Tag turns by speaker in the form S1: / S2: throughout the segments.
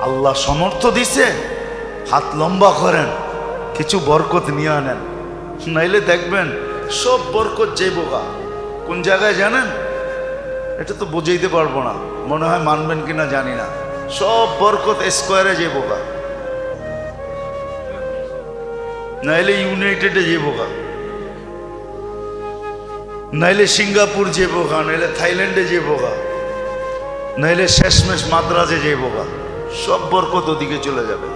S1: আল্লাহ সমর্থ দিছে, হাত লম্বা করেন, কিছু বরকত নিয়ে আনেন, নাইলে দেখবেন সব বরকত যাইবগা। কোন জায়গায় জানেন? এটা তো বুঝাইতে পারবো না, মনে হয় মানবেন কিনা জানি না। সব বরকত স্কোয়ারে যাইবগা, নাইলে ইউনাইটেডে যাইবগা, নাইলে সিঙ্গাপুর যাইবগা, নাইলে থাইল্যান্ডে যাইবগা, নাইলে শেষমেশ মাদ্রাজে যাইবগা। সব বরকত ওদিকে চলে যাবে।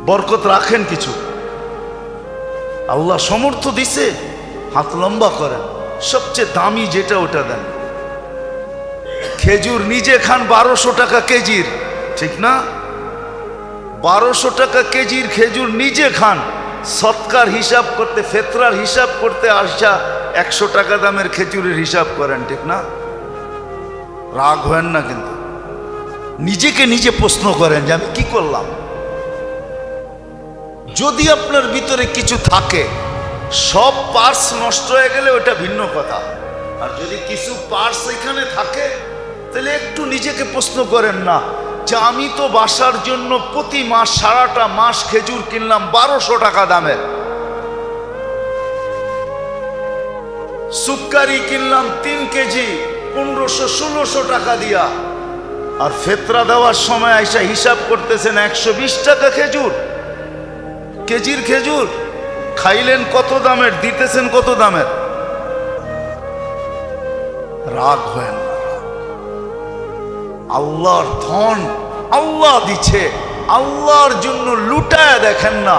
S1: বরকত রাখেন কিছু, আল্লাহ সমর্থ দিছে, হাত লম্বা করেন, সবচেয়ে দামি যেটা ওটা দেন। খেজুর নিজে খান 1200 টাকা কেজির, ঠিক না? 1200 টাকা কেজির খেজুর নিজে খান, সৎকার হিসাব করতে, ফেতরার হিসাব করতে আসা 100 টাকা দামের খেজুরের হিসাব করেন, ঠিক না? রাগ হয় না কিন্তু, নিজেকে নিজে প্রশ্ন করেন যে আমি কি করলাম। যদি আপনার ভিতরে কিছু থাকে, সব পার্টস নষ্ট হয়ে গেলে ওটা ভিন্ন কথা, আর যদি কিছু পার্টস এখানে থাকে তাহলে একটু নিজেকে প্রশ্ন করেন না যে আমি তো বাসার জন্য প্রতি মাস সারাটা মাস খেজুর কিনলাম 1200 টাকা দামের, সুক্কারি কিনলাম 3 কেজি 1500-1600 টাকা দিয়া, আর ফেতরা দেওয়ার সময় আইসা হিসাব করতেছেন 120 টাকা খেজুর, কেজির খেজুর। খাইলেন কত দামের, দিতেছেন কত দামের? রাগ হয় না। আল্লাহর ধন আল্লাহ দিচ্ছে, আল্লাহর জন্য লুটায় দেখেন না।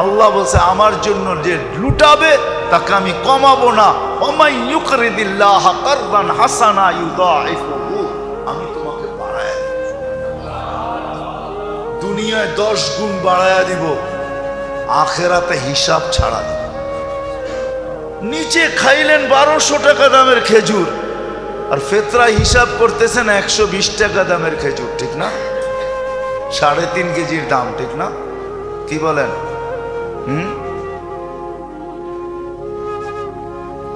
S1: আল্লাহ বলছে আমার জন্য যে লুটাবে তাকে আমি কমাবো না। ওমাই ইউকরিদিল্লাহ কারদান হাসানা ইউদাইফুহু, আমি তোমাকে বাড়ায় দুনিয়ায় 10 গুণ বাড়ায় দিব, আখেরাতে হিসাব ছাড়া দিব। নিচে খাইলেন 1200 টাকা দামের খেজুর, আর ফেতরা হিসাব করতেছেন 120 টাকা দামের খেজুর, ঠিক না? 3.5 কেজির দাম, ঠিক না? কি বলেন?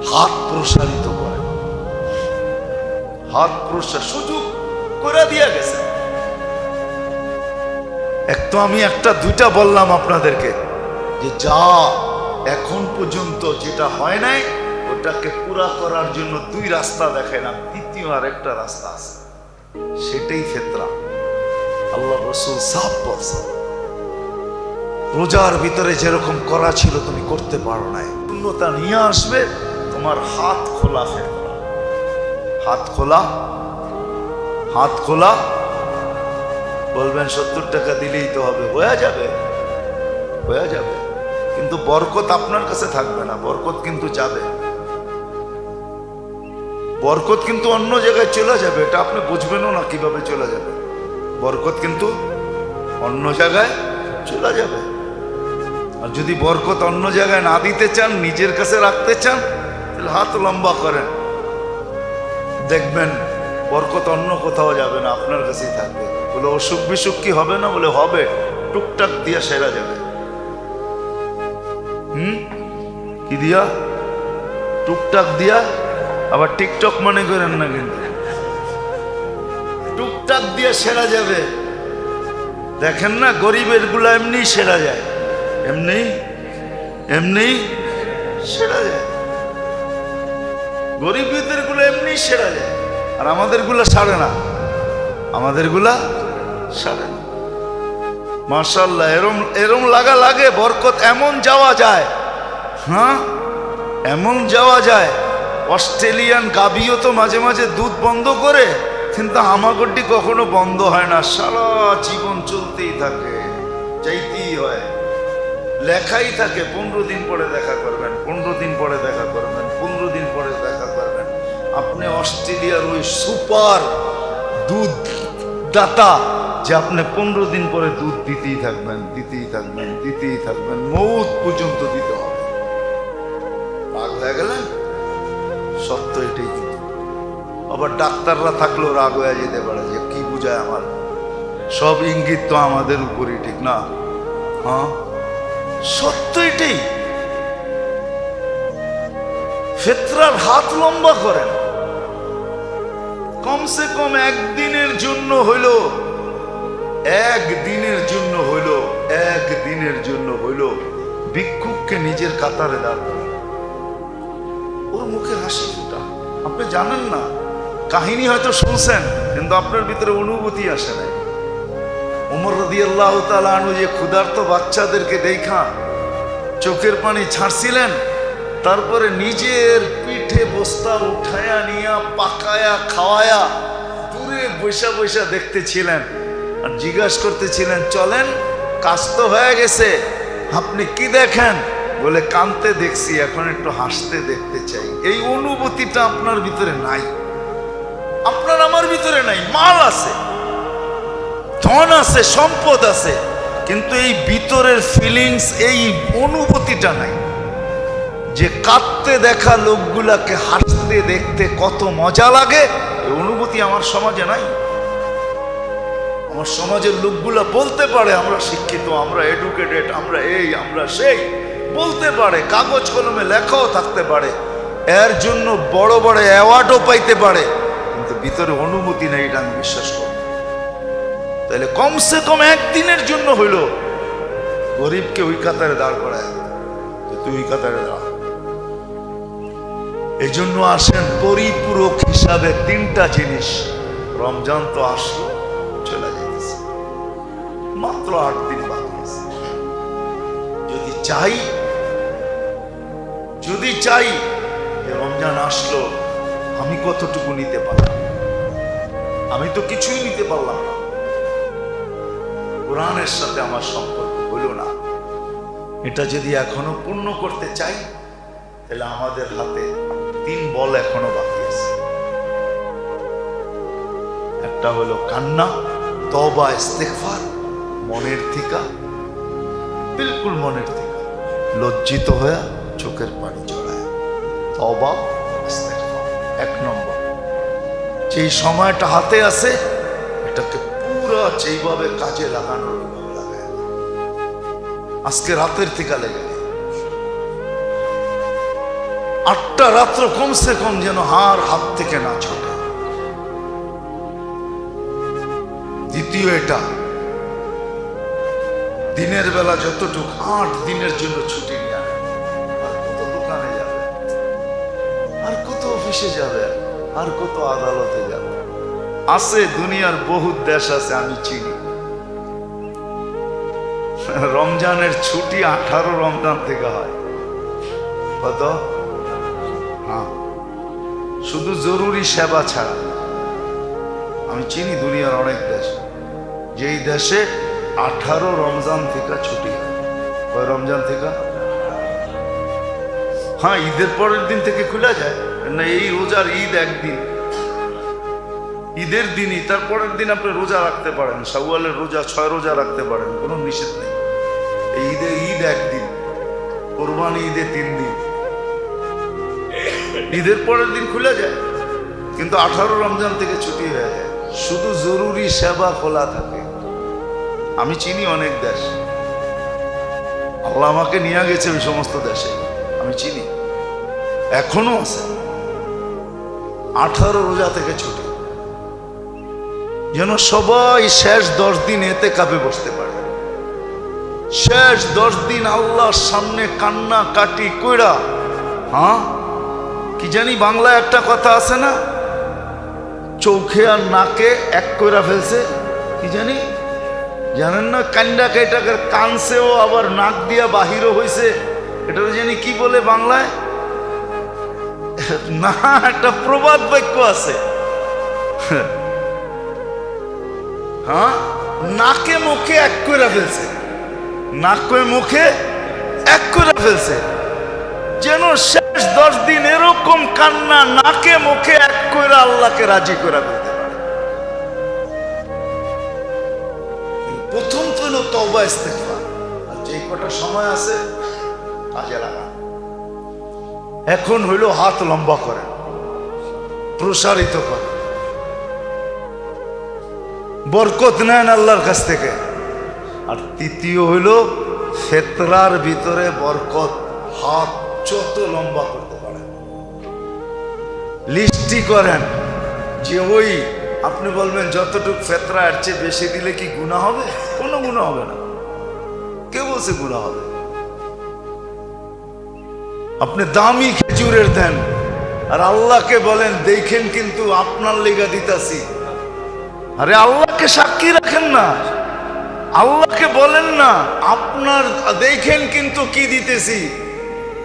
S1: হাত প্রসারিত করেন, হাত প্রসার সুযোগ করে দিয়া গেছে। এক তো আমি একটা দুইটা বললাম আপনাদেরকে যে যা এখন পর্যন্ত যেটা হয় নাই ওটাকে পুরা করার জন্য 2 রাস্তা দেখাইলাম, দ্বিতীয় আরেকটা রাস্তা আছে, সেটাই ফেতরা। আল্লাহ রাসূল সাফ বলছে, রোজার ভিতরে যেরকম করা ছিল তুমি করতে পারো নাই, পূর্ণতা নিয়ে আসবে, তোমার হাত খোলা ফেতরা, হাত খোলা, হাত খোলা। বলবেন 70 টাকা দিলেই তো হবে, হয়ে যাবে, হয়ে যাবে, কিন্তু বরকত আপনার কাছে থাকবে না, বরকত কিন্তু যাবে, বরকত কিন্তু অন্য জায়গায় চলে যাবে, এটা আপনি বুঝবেনও না কিভাবে চলে যাবে। বরকত কিন্তু অন্য জায়গায় চলে যাবে। আর যদি বরকত অন্য জায়গায় না দিতে চান, নিজের কাছে রাখতে চান, তাহলে হাত লম্বা করেন, দেখবেন বরকত অন্য কোথাও যাবে না, আপনার কাছেই থাকবে। বলে অসুখ বিসুখ কি হবে না? বলে হবে, টুকটাক দিয়া সেরা যাবে। কি দিয়া? টুকটাক দিয়া। আবার টিকটক মনে করেন না কিন্তু, টুকটাক দিয়ে সেরা যাবে। দেখেন না গরিবের গুলা এমনি সেরা যায়, এমনি এমনি সেরা যায়, গরিবদের গুলো এমনি সেরা যায়, আর আমাদের গুলা সারে না, আমাদের গুলা সারে না। মাশাআল্লাহ, এরম এরম লাগা লাগে, বরকত এমন যাওয়া যায়, হ্যাঁ এমন যাওয়া যায়। অস্ট্রেলিয়ান গাভীও তো মাঝে মাঝে দুধ বন্ধ করে, কিন্তু হামাগুড়ি কখনো বন্ধ হয় না, সারা জীবন চলতেই থাকে, চাইতেই হয়, লেখাই থাকে 15 দিন পরে দেখা করবেন, 15 দিন পরে দেখা করবেন, 15 দিন পরে দেখা করবেন। আপনি অস্ট্রেলিয়ার ওই সুপার দুধ দাতা যে আপনি 15 দিন পরে দুধ দিতেই থাকবেন, দিতেই থাকবেন, দিতেই থাকবেন, মৌত পর্যন্ত দিতে হবে। রাগ হয়ে গেলেন? সত্য এটাই। কিন্তু আবার ডাক্তাররা থাকলেও রাগ হয়ে যেতে পারে যে কি বুঝায় আমার, সব ইঙ্গিত তো আমাদের উপরই, ঠিক না? হ্যাঁ সত্য এটাই। ফেতরার হাত লম্বা করেন, কমসে কম একদিনের জন্য হইলো, একদিনের জন্য হইলো, একদিনের জন্য হইলো ভিক্ষুককে নিজের কাতারে দাঁড় করান, ওর মুখে হাসি ফুটা। আপনি জানেন না, কাহিনী হয়তো শুনছেন কিন্তু আপনার ভিতরে অনুভূতি আসে নাই। ওমর রাদিয়াল্লাহু তাআলা আনহু যে ক্ষুধার্ত বাচ্চাদেরকে দেখা চোখের পানি ছাড়ছিলেন, তারপরে নিজের পিঠে বস্তা উঠায়া নিয়া পাকায়া খাওয়ায়া দূরে বৈশা বৈশা দেখতেছিলেন আর জিজ্ঞাসা করতেছিলেন, চলেন কাজ তো হয়ে গেছে, আপনি কি দেখেন? বলে, কাঁদতে দেখছি, এখন একটু হাসতে দেখতে চাই। এই অনুভূতিটা আপনার ভিতরে নাই, আপনার আমার ভিতরে নাই। মাল আছে, ধন আছে, সম্পদ আছে, কিন্তু এই ভিতরের ফিলিংস, এই অনুভূতিটা নাই যে কাঁদতে দেখা লোকগুলাকে হাসতে দেখতে কত মজা লাগে। এই অনুভূতি আমার সমাজে নাই। আমার সমাজের লোকগুলা বলতে পারে আমরা শিক্ষিত, আমরা এডুকেটেড, আমরা এই, আমরা সেই, বলতে পারে, কাগজ কলমে লেখাও থাকতে পারে, এর জন্য বড় বড় অ্যাওয়ার্ডও পাইতে পারে, কিন্তু ভিতরে অনুভূতি নেই, এটা আমি বিশ্বাস করি। তাহলে কমসে কম একদিনের জন্য হইলো গরিবকে ওই কাতারে দাঁড় করায়, তুই ওই কাতারে দাঁড়া। এই জন্য আসেন পরিপূরক হিসাবে তিনটা জিনিস। রমজান তো আসলো, চলে যাইতেছে, মাত্র 8 দিন বাকি আছে। যদি চাই রমজান আসলো, আমি কতটুকু নিতে পারলাম? আমি তো কিছুই নিতে পারলাম না। কোরআনের সাথে আমার সম্পর্ক হইল না। এটা যদি এখনো পূর্ণ করতে চাই, তাহলে আমাদের হাতে 3 বল এখনো বাকি আছে। একটা হলো কান্না, তওবা, ইস্তেগফার, মনের থেকে, বিলকুল মনের থেকে লজ্জিত হয়ে চোখের পানি ঝরায়, তওবা, ইস্তেগফার। 1 নম্বর, যেই সময়টা হাতে আছে এটাকে পুরো যেইভাবে কাজে লাগানোর লাগায়। আজকে রাতের থেকে লেগে 8টা রাত্র কমসে কম যেন হাত থেকে না ছোটে। দ্বিতীয়, এটা দিনের বেলা যতটুকু 8 দিনের জন্য ছুটি নিয়ে, আর কত দোকানে যাবে, আর কত অফিসে যাবে, আর কত আদালতে যাবে। আছে দুনিয়ার বহুত দেশ আছে, আমি চিনি। রমজানের ছুটি 18 রমজান থেকে হয়। কত? হ্যাঁ, শুধু জরুরি সেবা ছাড়া। আমি চিনি দুনিয়ার অনেক দেশ, যেই দেশে 18 রমজান থেকে ছুটি হয়। ওই রমজান থেকে, হ্যাঁ, ঈদের পরের দিন থেকে খুলে যায় না। এই রোজার ঈদ একদিন, ঈদের দিনই, তারপরের দিন আপনি রোজা রাখতে পারেন, শাওয়ালের রোজা 6 রোজা রাখতে পারেন, কোনো নিষেধ নেই। এই ঈদ একদিন, কোরবানি ঈদে 3 দিন, ঈদের পরের দিন খুলে যায়, কিন্তু 18 রমজান থেকে ছুটি হয়ে যায়। শুধু জরুরি সেবা খোলা থাকে। আমি চিনি অনেক দেশ, আল্লাহ আমাকে নিয়ে গেছে ওই সমস্ত দেশে, আমি চিনি, এখনো আছে 18 রোজা থেকে ছুটি, যেন সবাই শেষ 10 দিন এতে কাপে বসতে পারে। শেষ 10 দিন আল্লাহর সামনে কান্না কাটি কইরা, হ্যাঁ, কি জানি বাংলায় একটা কথা আছে না, চোখে আর নাকে এক কইরা ফেলছে, কি জানি, জানেন না? কান্ডা কেটাকের কানছেও আবার নাক দিয়া বাহিরও হয়েছে, এটা জানি কি বলে বাংলায়, না, একটা প্রবাদ বাক্য আছে, হ্যাঁ, নাকে মুখে এক কইরা ফেলছে, নাকে মুখে এক কইরা ফেলছে, যেন শেষ 10 দিন এরকম কান্না নাকে মুখে এক কইরা আল্লাহকে রাজি করে ফেলতে পারে। প্রথম তো হলো তওবা, ইস্তেগফার, আর যে কটা সময় আছে কাজে লাগান। এখন হইল হাত লম্বা করেন, প্রসারিত করেন, বরকত নেন আল্লাহর কাছ থেকে। আর তৃতীয় হইল ফেতরার ভিতরে বরকত, হাত যত লম্বা করতে পারেন, লিস্টি করেন, যে ওই আপনি বলবেন যতটুকু ফেতরা এর চেয়ে বেশি দিলে কি গুনাহ হবে? কোনো গুনাহ হবে না। কে বলছে গুনাহ হবে? আপনি দামি খেজুরের দেন আর আল্লাহকে বলেন দেখেন কিন্তু আপনার লেগা দিতাছি। আরে আল্লাহকে সাক্ষী রাখেন না, আল্লাহকে বলেন না আপনার দেখেন কিন্তু কি দিতেছি,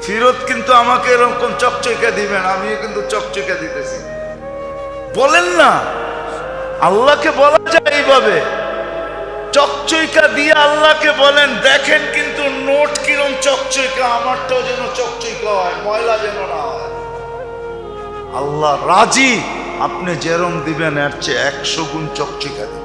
S1: ফিরত কিন্তু আমাকে এরকম চকচকে দিবেন, আমিও কিন্তু চকচকে দিতেছি। বলেন না, আল্লাহকে বলা যায় এইভাবে, চকচইকা দিয়ে আল্লাহকে বলেন দেখেন কিন্তু নোট কিরম চকচইকা, আমারটাও যেন চকচইকা হয়, ময়লা যেন না হয়। আল্লাহ রাজি, আপনি যেরম দিবেন এর চেয়ে 100 গুণ চকচইকা দিবেন।